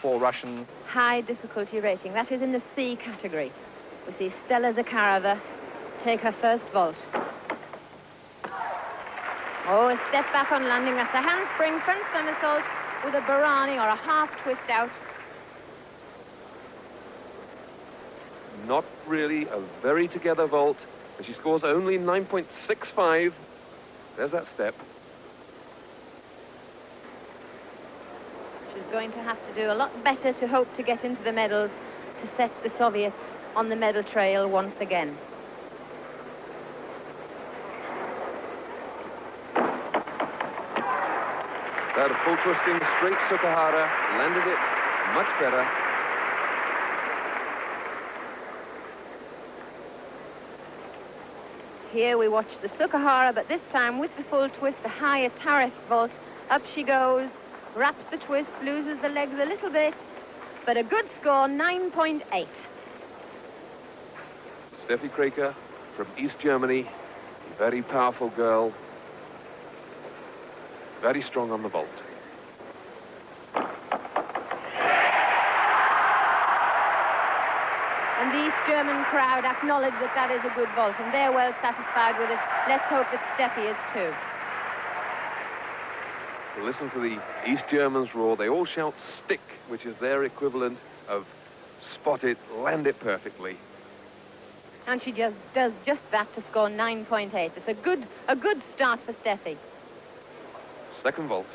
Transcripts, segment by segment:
for Russian. High difficulty rating. That is in the C category. We see Stella Zakharova take her first vault. Oh, a step back on landing. That's a handspring front somersault with a Barani or a half twist out. Not really a very together vault, and she scores only 9.65. There's that step. She's going to have to do a lot better to hope to get into the medals to set the Soviets on the medal trail once again. That full twisting straight Sukahara landed it much better. Here we watch the Sukahara, but this time with the full twist, the higher tariff vault. Up she goes, wraps the twist, loses the legs a little bit, but a good score, 9.8. Steffi Kraker from East Germany, a very powerful girl, very strong on the vault. And the East German crowd acknowledge that that is a good vault, and they're well satisfied with it. Let's hope that Steffi is too. So listen to the East Germans roar. They all shout stick, which is their equivalent of spot it, land it perfectly. And she just does just that to score 9.8. It's a good start for Steffi. Second vault.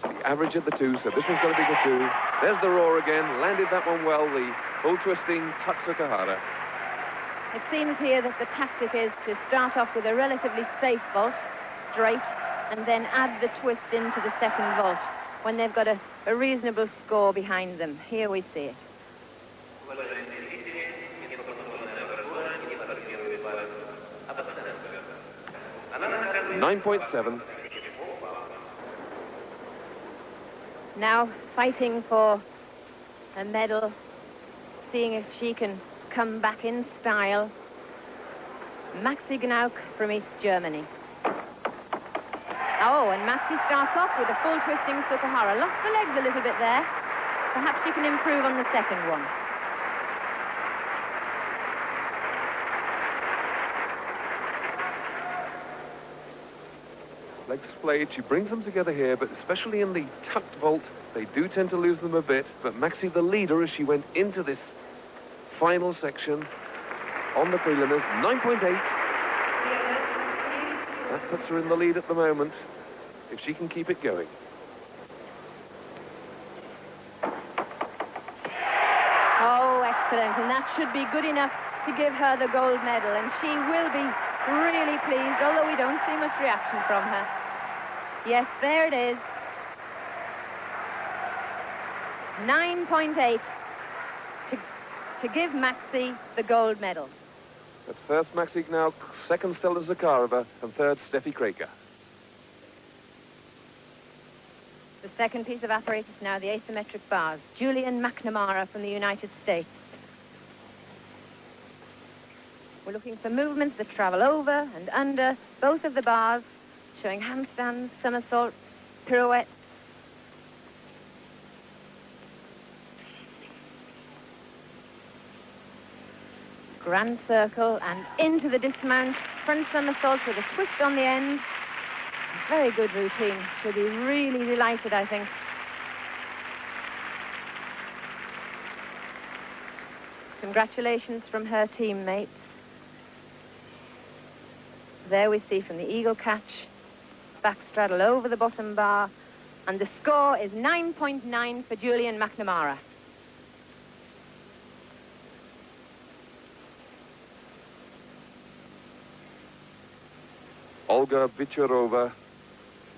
It's the average of the two, so this one's going to be the two. There's the roar again. Landed that one well. The full twisting Tatsukahara. It seems here that the tactic is to start off with a relatively safe vault, straight, and then add the twist into the second vault when they've got a reasonable score behind them. Here we see it. 9.7. Now fighting for a medal, seeing if she can come back in style. Maxi Gnauk from East Germany. Oh, and Maxi starts off with a full twisting Sukahara. Lost the legs a little bit there. Perhaps she can improve on the second one. Legs splayed, she brings them together here, but especially in the tucked vault, they do tend to lose them a bit. But Maxi, the leader, as she went into this final section on the preliminars, 9.8. That puts her in the lead at the moment, if she can keep it going. Oh, excellent, and that should be good enough to give her the gold medal, and she will be really pleased, although we don't see much reaction from her. Yes, there it is. 9.8 to give Maxi the gold medal. That's first Maxi Gnauk, second Stella Zakharova, and third Steffi Kraker. The second piece of apparatus now, the asymmetric bars. Julian McNamara from the United States. We're looking for movements that travel over and under both of the bars, showing handstands, somersaults, pirouettes. Grand circle and into the dismount, front somersault with a twist on the end. Very good routine. She'll be really delighted, I think. Congratulations from her teammates. There we see from the eagle catch, back straddle over the bottom bar, and the score is 9.9 for Julian McNamara. Olga Vicharova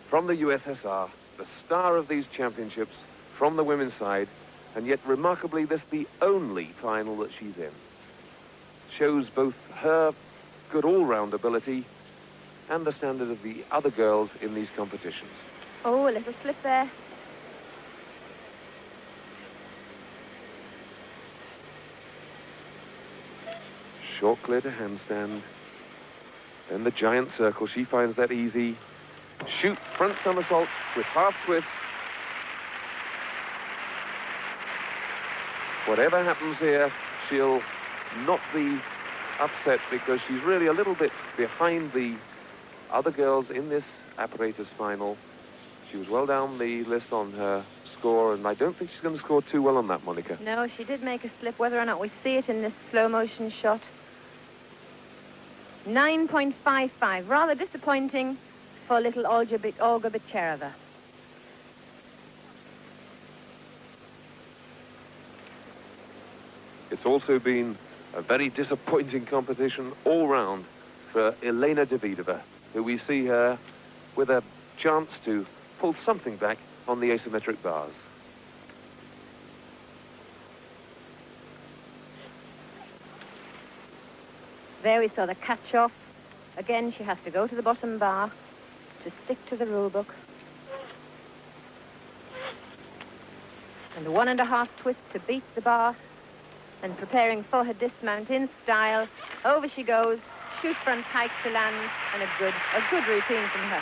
from the USSR, the star of these championships from the women's side, and yet remarkably this the only final that she's in. Shows both her good all-round ability and the standard of the other girls in these competitions. Oh, a little slip there. Short clear to handstand. Then the giant circle, she finds that easy. Shoot front somersault with half twist. Whatever happens here, she'll not be upset because she's really a little bit behind the other girls in this apparatus final. She was well down the list on her score, and I don't think she's going to score too well on that, Monica. No, she did make a slip, whether or not we see it in this slow motion shot. 9.55, rather disappointing for little Olga Bicherova. It's also been a very disappointing competition all round for Elena Davidova, who we see her with a chance to pull something back on the asymmetric bars. There we saw the catch-off. Again, she has to go to the bottom bar to stick to the rule book. And 1.5 twist to beat the bar. And preparing for her dismount in style. Over she goes, shoot front pike to land, and a good routine from her.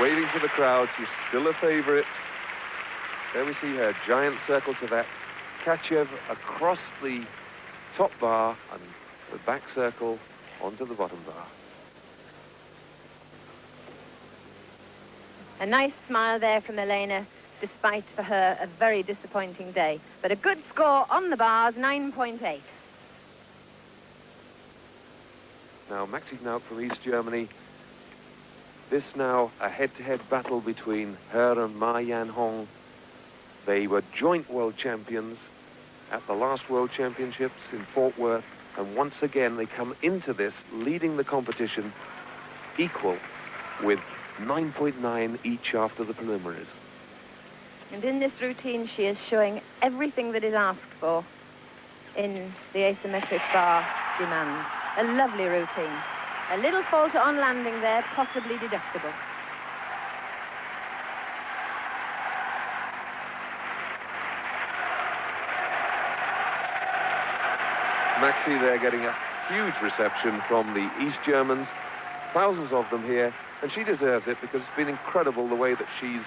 Waving to the crowd, she's still a favourite. There we see her giant circle to that. Kachev across the top bar and the back circle onto the bottom bar. A nice smile there from Elena, despite for her a very disappointing day. But a good score on the bars, 9.8. Now, Maxi Knaut from East Germany. This now a head-to-head battle between her and Ma Yan-hong. They were joint world champions at the last World Championships in Fort Worth. And once again, they come into this leading the competition equal with 9.9 each after the preliminaries. And in this routine, she is showing everything that is asked for in the asymmetric bar demand. A lovely routine. A little falter on landing there, possibly deductible. Maxi there getting a huge reception from the East Germans. Thousands of them here. And she deserves it because it's been incredible the way that she's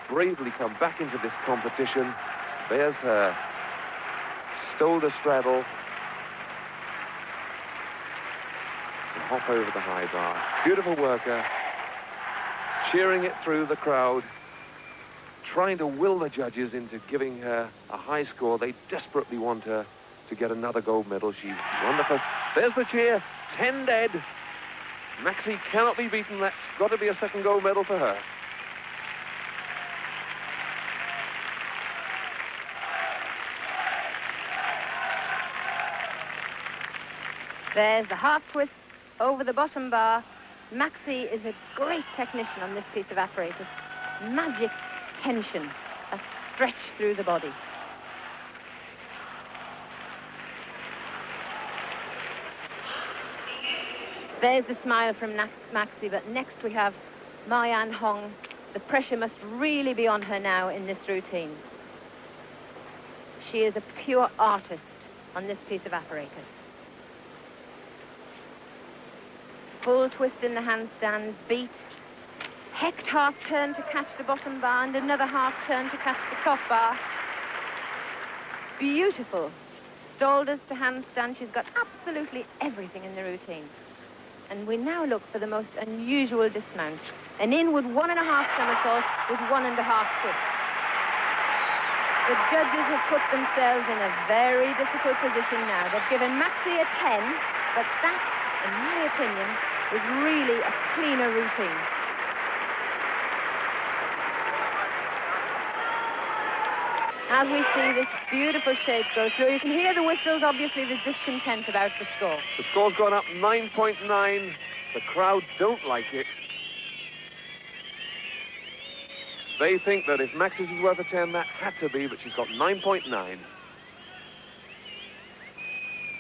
bravely come back into this competition. There's her shoulder straddle. To hop over the high bar. Beautiful worker. Cheering it through the crowd. Trying to will the judges into giving her a high score. They desperately want her to get another gold medal. She's wonderful. There's the cheer. 10 dead. Maxi cannot be beaten. That's got to be a second gold medal for her. There's the half twist over the bottom bar. Maxi is a great technician on this piece of apparatus. Magic tension, a stretch through the body. There's the smile from Maxi, but next we have Ma Yan-hong. The pressure must really be on her now in this routine. She is a pure artist on this piece of apparatus. Full twist in the handstand, beat. Hecht half turn to catch the bottom bar and another half turn to catch the top bar. Beautiful. Shoulders to handstand. She's got absolutely everything in the routine. And we now look for the most unusual dismount. An inward 1.5 somersault with 1.5 twist. The judges have put themselves in a very difficult position now. They've given Maxi a 10, but that, in my opinion, was really a cleaner routine. As we see this beautiful shape go through, you can hear the whistles. Obviously, there's discontent about the score. The score's gone up 9.9. The crowd don't like it. They think that if Maxis is worth a 10, that had to be, but she's got 9.9.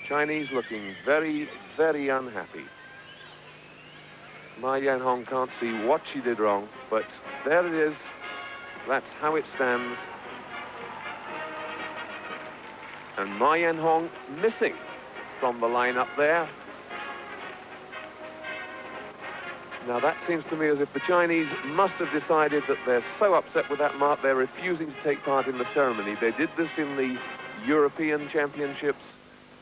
Chinese looking very, very unhappy. Ma Yan-hong can't see what she did wrong, but there it is. That's how it stands. And Ma Yan-hong missing from the lineup there. Now that seems to me as if the Chinese must have decided that they're so upset with that mark they're refusing to take part in the ceremony. They did this in the European Championships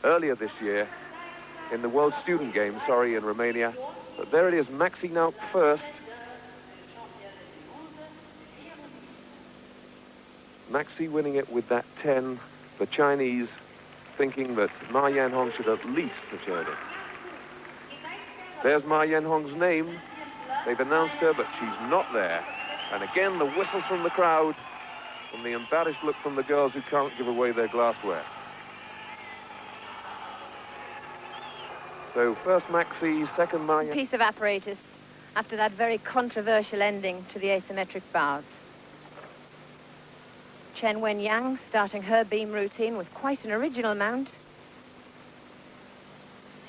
earlier this year, in the World Student Games, in Romania. But there it is, Maxi now first. Maxi winning it with that 10. The Chinese thinking that Ma Yanhong should at least have shared it. There's Ma Yanhong's name. They've announced her, but she's not there. And again, the whistles from the crowd and the embarrassed look from the girls who can't give away their glassware. So first Maxi, second Ma Yanhong. Piece of apparatus after that very controversial ending to the asymmetric bars. Chen Wenyang starting her beam routine with quite an original mount.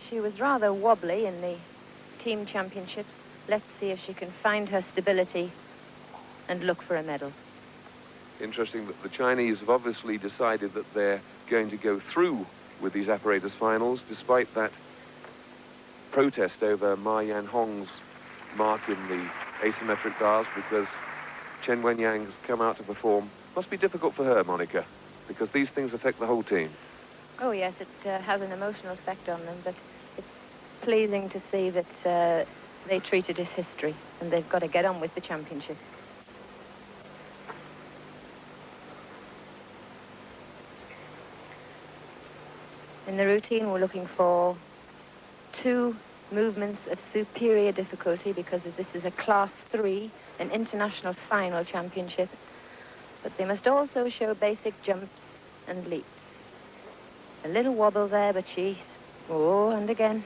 She was rather wobbly in the team championships. Let's see if she can find her stability and look for a medal. Interesting that the Chinese have obviously decided that they're going to go through with these apparatus finals, despite that protest over Ma Yanhong's mark in the asymmetric bars, because Chen Wenyang has come out to perform. Must be difficult for her, Monica, because these things affect the whole team. Oh, yes, it has an emotional effect on them, but it's pleasing to see that they treat it as history, and they've got to get on with the championship. In the routine, we're looking for 2 movements of superior difficulty, because this is a Class 3, an international final championship. But they must also show basic jumps and leaps. A little wobble there, but and again.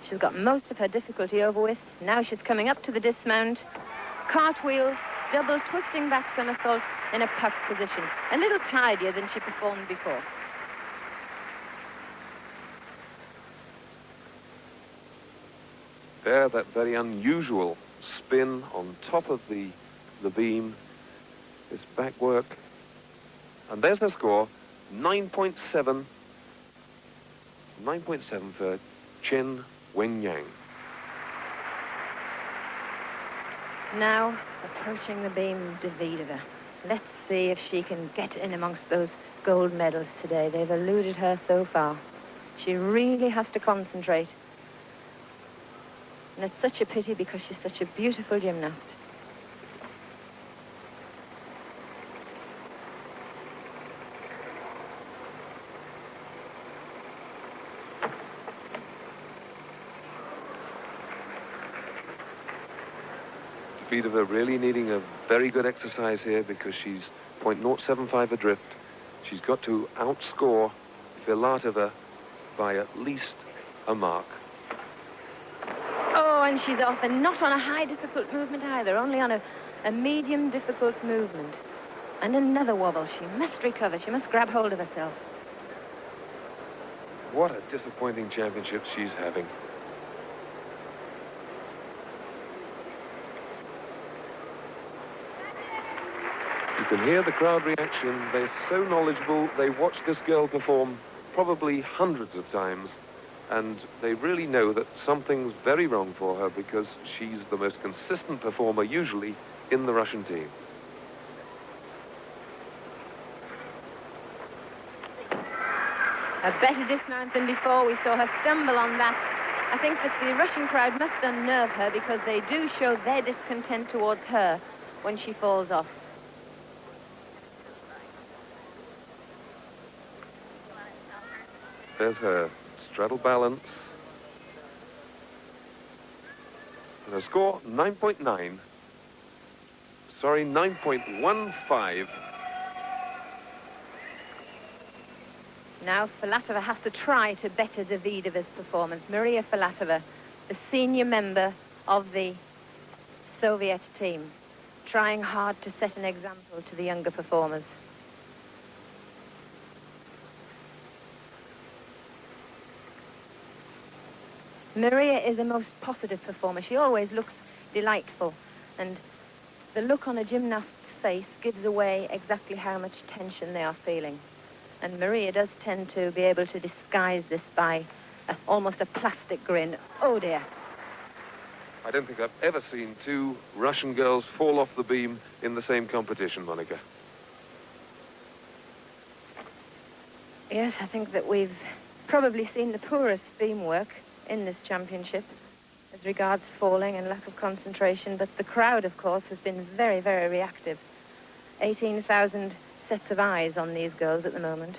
She's got most of her difficulty over with. Now she's coming up to the dismount. Cartwheel, double twisting back somersault in a puck position. A little tidier than she performed before. There, that very unusual spin on top of the beam, this back work. And there's the score, 9.7. 9.7 for Chen Wenyang. Now, approaching the beam, Davidova. Let's see if she can get in amongst those gold medals today. They've eluded her so far. She really has to concentrate. And it's such a pity because she's such a beautiful gymnast. Davidova really needing a very good exercise here, because she's 0.075 adrift. She's got to outscore Filatova by at least a mark. Oh, and she's off, and not on a high difficult movement either, only on a medium difficult movement. And another wobble. She must recover. She must grab hold of herself. What a disappointing championship she's having. You can hear the crowd reaction. They're so knowledgeable. They watch this girl perform probably hundreds of times, and they really know that something's very wrong for her, because she's the most consistent performer usually in the Russian team. A better dismount than before. We saw her stumble on that. I think that the Russian crowd must unnerve her, because they do show their discontent towards her when she falls off. There's her straddle balance. And her score, 9.9. Sorry, 9.15. Now Filatova has to try to better Davidova's performance. Maria Filatova, the senior member of the Soviet team, trying hard to set an example to the younger performers. Maria is a most positive performer. She always looks delightful, and the look on a gymnast's face gives away exactly how much tension they are feeling. And Maria does tend to be able to disguise this by almost a plastic grin. Oh dear. I don't think I've ever seen two Russian girls fall off the beam in the same competition, Monica. Yes, I think that we've probably seen the poorest beam work in this championship as regards falling and lack of concentration, but the crowd, of course, has been very, very reactive. 18,000 sets of eyes on these girls at the moment.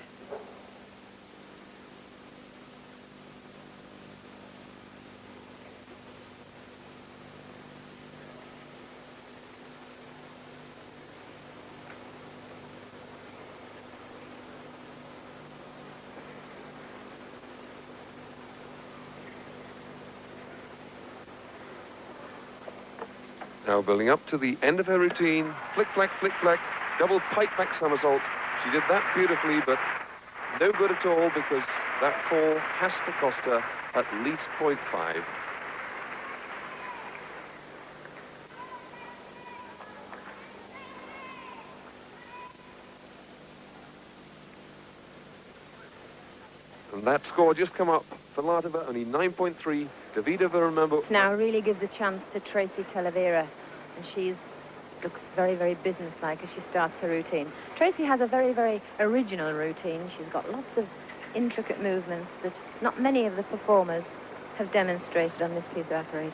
Now building up to the end of her routine, flick-flack, flick-flack, double pike-back somersault. She did that beautifully, but no good at all because that fall has to cost her at least 0.5. And that score just come up for Latova, only 9.3. Davidova, remember... Now really gives a chance to Tracy Talavera, and she looks very, very businesslike as she starts her routine. Tracy has a very, very original routine. She's got lots of intricate movements that not many of the performers have demonstrated on this piece of apparatus.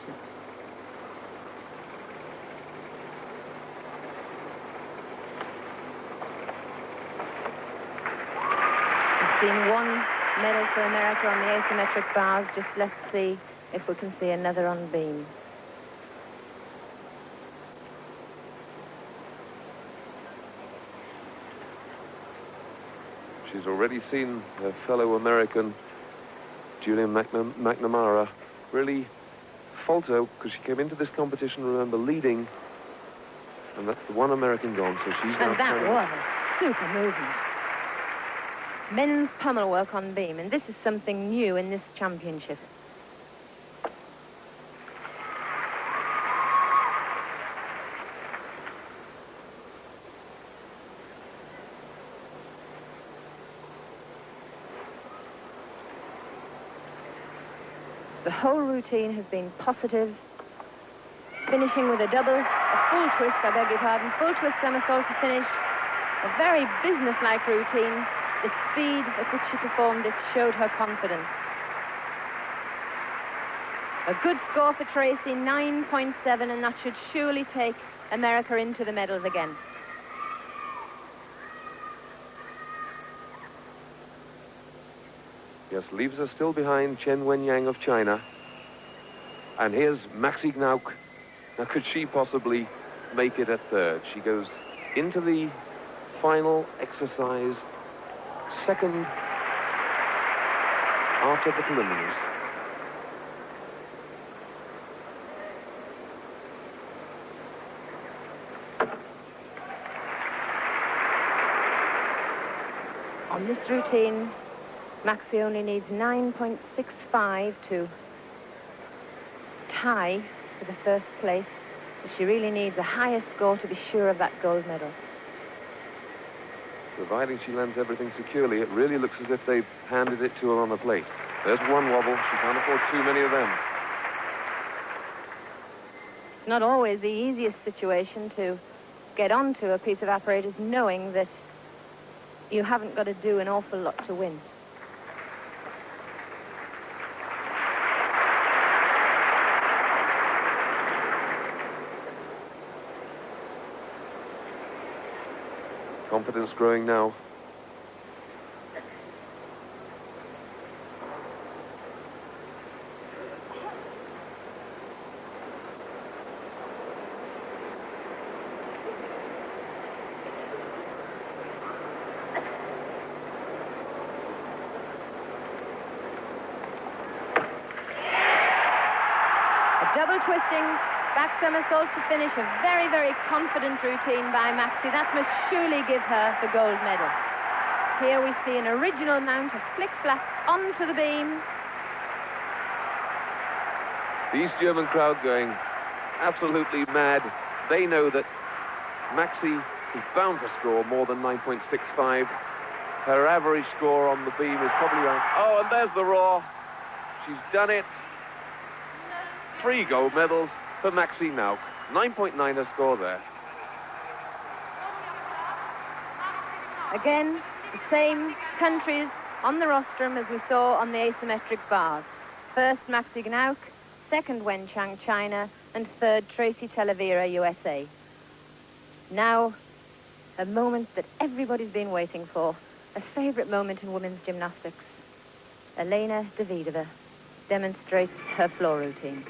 We've seen one medal for America on the asymmetric bars. Just let's see if we can see another on beam. She's already seen her fellow American, Julian McNamara, really falter because she came into this competition, remember, leading, and that's the one American gone, so she's now... And that was a super movement. Men's pummel work on beam, and this is something new in this championship. The whole routine has been positive, finishing with a full twist, I beg your pardon, full twist somersault to finish. A very businesslike routine. The speed at which she performed it showed her confidence. A good score for Tracy, 9.7, and that should surely take America into the medals again. Yes, leaves us still behind Chen Wenyang of China. And here's Maxi Gnauk. Now, could she possibly make it at third? She goes into the final exercise, second after the preliminaries. On this routine, Maxi only needs 9.65 to tie for the first place, but she really needs a higher score to be sure of that gold medal. Providing she lands everything securely, it really looks as if they've handed it to her on a plate. There's one wobble. She can't afford too many of them. It's not always the easiest situation to get onto a piece of apparatus knowing that you haven't got to do an awful lot to win. Confidence growing now. A double twisting back somersault to finish. A very, very confident routine by Maxi. That must surely give her the gold medal. Here we see an original mount of flick-flack onto the beam. The East German crowd going absolutely mad. They know that Maxi is bound to score more than 9.65. Her average score on the beam is probably around... Oh, and there's the roar. She's done it. 3 gold medals. for Maxi Nauk. 9.9 her score there. Again, the same countries on the rostrum as we saw on the asymmetric bars. First, Maxi Nauk, second, Wenchang, China, and third, Tracy Talavera, USA. Now, a moment that everybody's been waiting for, a favourite moment in women's gymnastics. Elena Davidova demonstrates her floor routine.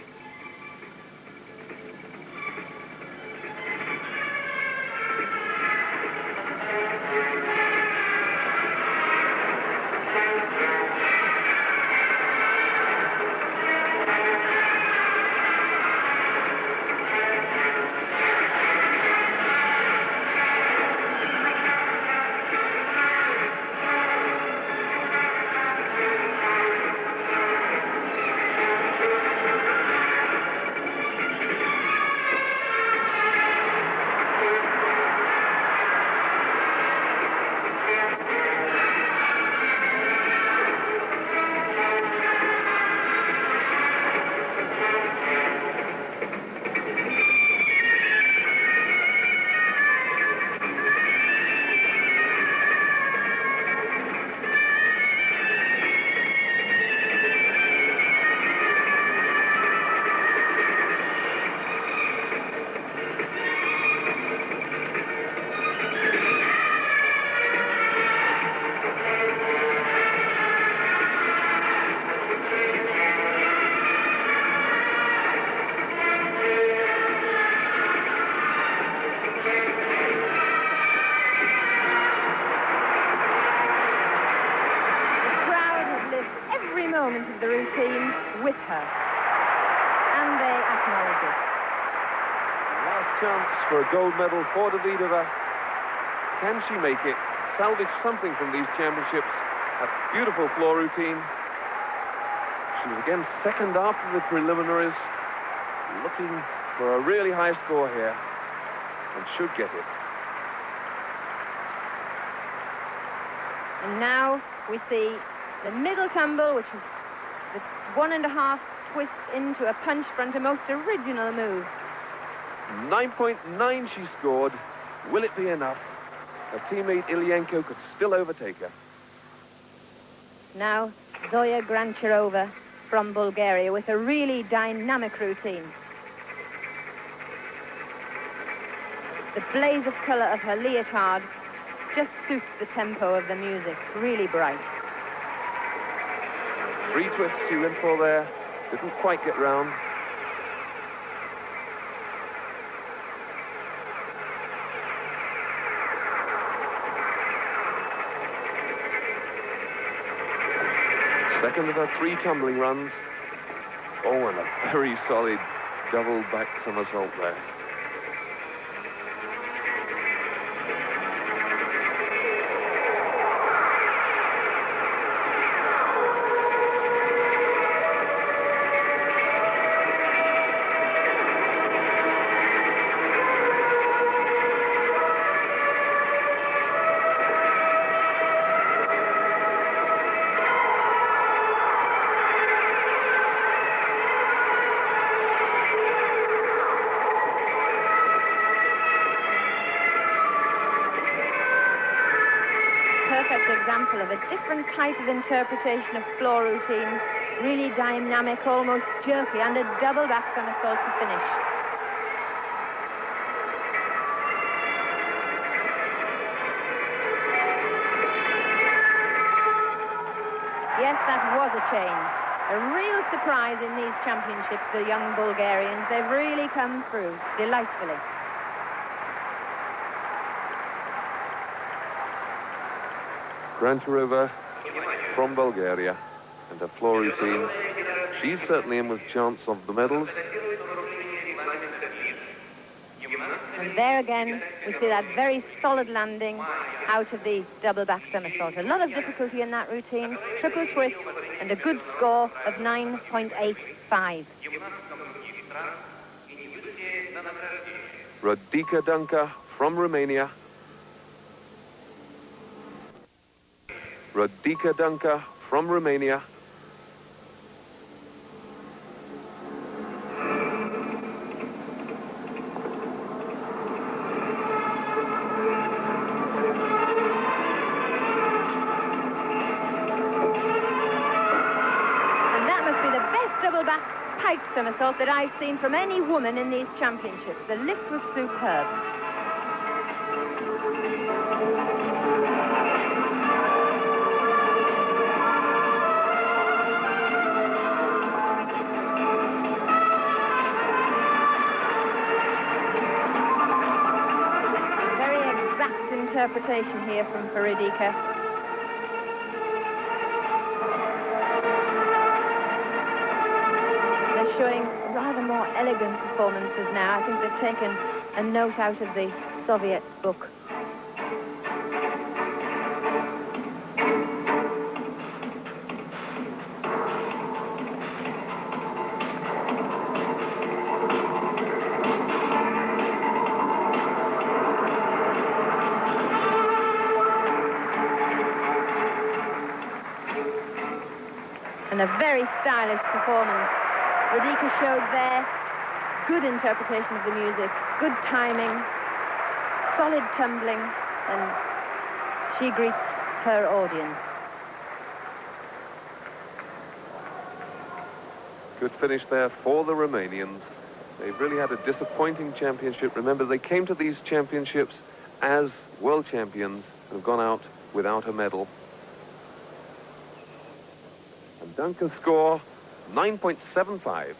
Moment of the routine with her, and they acknowledge it. Last chance for a gold medal for Davidova. Can she make it? Salvage something from these championships. A beautiful floor routine. She was again second after the preliminaries, looking for a really high score here, and should get it. And now we see the middle tumble, which is the 1.5 twist into a punch front, a most original move. 9.9 she scored. Will it be enough? Her teammate Ilyenko could still overtake her. Now Zoya Grancherova from Bulgaria with a really dynamic routine. The blaze of colour of her leotard just suits the tempo of the music. Really bright. 3 twists she went for there. Didn't quite get round. Second of her 3 tumbling runs. Oh, and a very solid double back somersault there. Perfect example of a different type of interpretation of floor routine. Really dynamic, almost jerky, and a double back somersault to finish. Yes, that was a change. A real surprise in these championships, the young Bulgarians. They've really come through delightfully. Grancherova from Bulgaria and her floor routine. She's certainly in with chance of the medals. And there again, we see that very solid landing out of the double back somersault. A lot of difficulty in that routine. Triple twist and a good score of 9.85. Rodica Dunca from Romania. Rodica Dunca from Romania. double-back pipe somersault that I've seen from any woman in these championships. The lift was superb. Very exact interpretation here from Faridika. Showing rather more elegant performances now. I think they've taken a note out of the Soviets' book. And a very stylish performance. Radhika showed there good interpretation of the music, good timing, solid tumbling, and she greets her audience. Good finish there for the Romanians. They've really had a disappointing championship. Remember, they came to these championships as world champions and have gone out without a medal. And Danka's score, 9.75.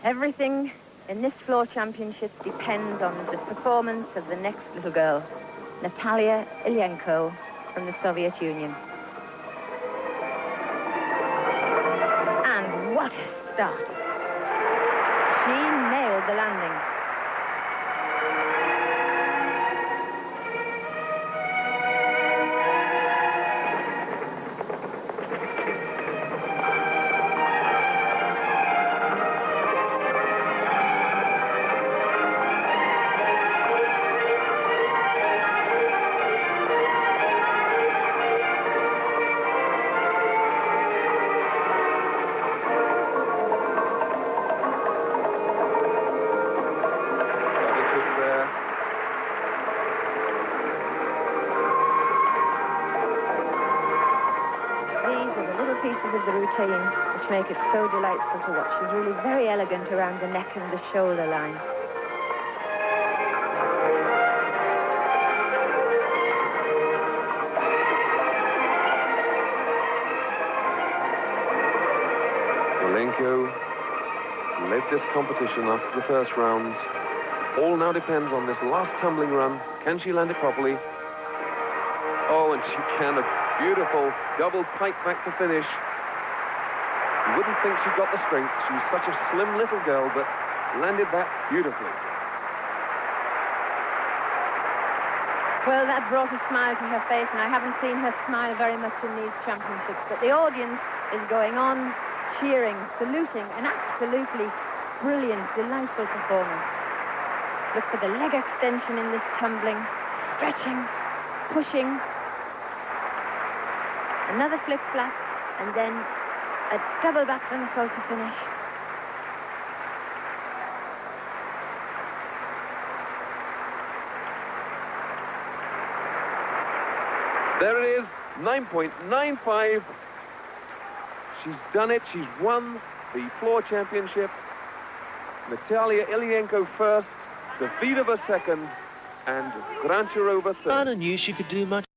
Everything in this floor championship depends on the performance of the next little girl, Natalia Ilyenko from the Soviet Union. And what a start. She nailed the landing. Pieces of the routine which make it so delightful to watch. She's really very elegant around the neck and the shoulder line. Ilyenko led this competition after the first rounds. All now depends on this last tumbling run. Can she land it properly? Oh, and she can. A beautiful double pike back to finish. You wouldn't think she got the strength. She's such a slim little girl, but landed that beautifully. Well, that brought a smile to her face, and I haven't seen her smile very much in these championships. But the audience is going on, cheering, saluting, an absolutely brilliant, delightful performance. Look for the leg extension in this tumbling, stretching, pushing. Another flip-flap, and then a double back somersault to finish. There it is, 9.95. She's done it. She's won the floor championship. Natalia Ilyenko first, Davidova second, and Grancharova third. Anna knew she could do much